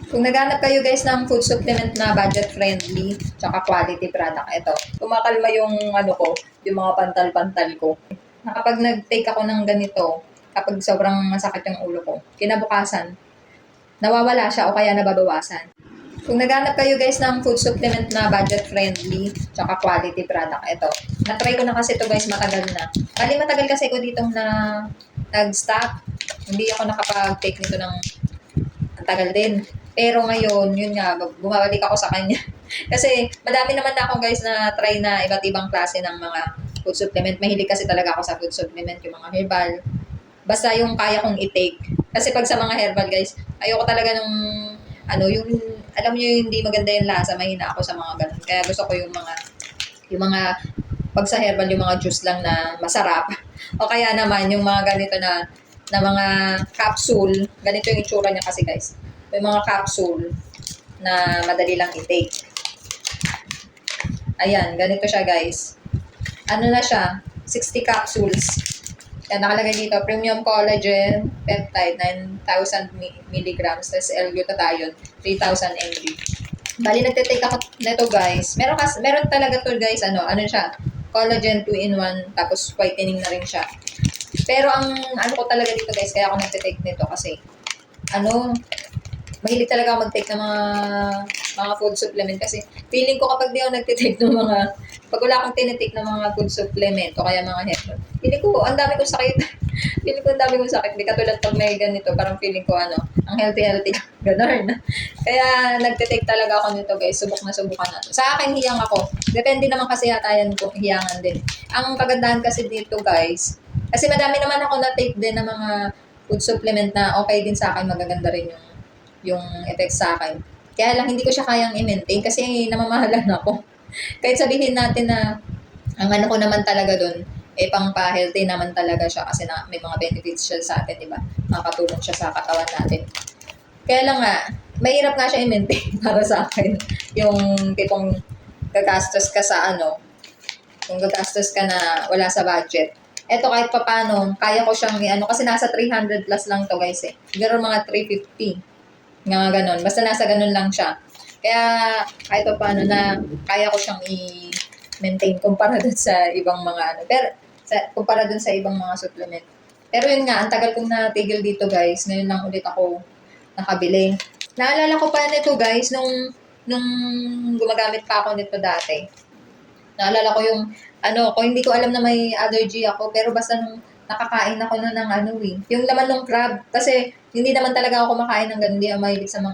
Kung naghanap kayo guys ng food supplement na budget friendly tsaka quality product, ito. Kumakalma yung ano ko, yung mga pantal-pantal ko. Kapag nag-take ako ng ganito, kapag sobrang masakit yung ulo ko, kinabukasan, nawawala siya o kaya nababawasan. Kung naghanap kayo guys ng food supplement na budget friendly tsaka quality product, ito. Na-try ko na kasi ito guys, matagal na. Bali matagal kasi ko dito na nag-stop. Hindi ako nakapag-take nito ng ang tagal din. Pero ngayon, yun nga, bumabalik ako sa kanya. Kasi madami naman na ako guys na try na iba't ibang klase ng mga food supplement. Mahilig kasi talaga ako sa food supplement, yung mga herbal. Basta yung kaya kong i-take. Kasi pag sa mga herbal guys, ayoko talaga ng ano, yung alam niyo yung hindi maganda yung lasa, mahina ako sa mga ganun. Kaya gusto ko yung mga pag sa herbal yung mga juice lang na masarap. O kaya naman yung mga ganito na mga capsule. Ganito yung itsura niya kasi guys. May mga capsule na madali lang i-take. Ayan, ganito siya guys. Ano na siya? 60 capsules. Yan, nakalagay dito. Premium collagen, peptide, 9,000 milligrams. Tapos L-glutathione, 3,000 mg. Bali, nagtitake ako nito guys. Meron talaga to guys, ano siya? Collagen 2-in-1, tapos whitening na rin siya. Pero ang ano ko talaga dito guys, kaya ako nagtitake nito kasi, mahilig talaga ako mag-take ng mga food supplement kasi feeling ko kapag di ako nagtitake ng pag wala akong tinitake ng mga food supplement o kaya mga herbal, feeling ko ang dami kong sakit. Feeling ko ang dami kong sakit. Di katulad pag may ganito, parang feeling ko ang healthy, ganun. Kaya nagtitake talaga ako nito guys. Subukan na to. Sa akin, hiyang ako. Depende naman kasi hatayan ko, hiyangan din. Ang kagandahan kasi dito guys, kasi madami naman ako na-take din ng mga food supplement na okay din sa akin, magaganda rin yung effect sa akin. Kaya lang hindi ko siya kayang i-maintain kasi namamahalan ako. Kahit sabihin natin na ang ano ko naman talaga doon, pang-pa-healthy naman talaga siya kasi may mga benefits siya sa atin, di ba? Makakatulong siya sa katawan natin. Kaya lang nga, mahirap nga siya i-maintain para sa akin. Yung tipong gagastos ka sa kung gagastos ka na wala sa budget. Eto kahit papano, kaya ko siyang kasi nasa 300 plus lang to guys eh. Siguro mga 350. Nga ganon. Basta nasa ganon lang siya. Kaya kahit pa paano na kaya ko siyang i-maintain kumpara dun sa ibang mga Pero kumpara dun sa ibang mga supplement. Pero yun nga, ang tagal kong natigil dito guys. Ngayon lang ulit ako nakabili. Naalala ko pa nito guys, nung gumagamit pa ako nito dati. Naalala ko yung kung hindi ko alam na may allergy ako, pero basta nung nakakain ako ng yung laman ng crab. Kasi hindi naman talaga ako kumakain ng ganun, hindi ako mahilig sa mga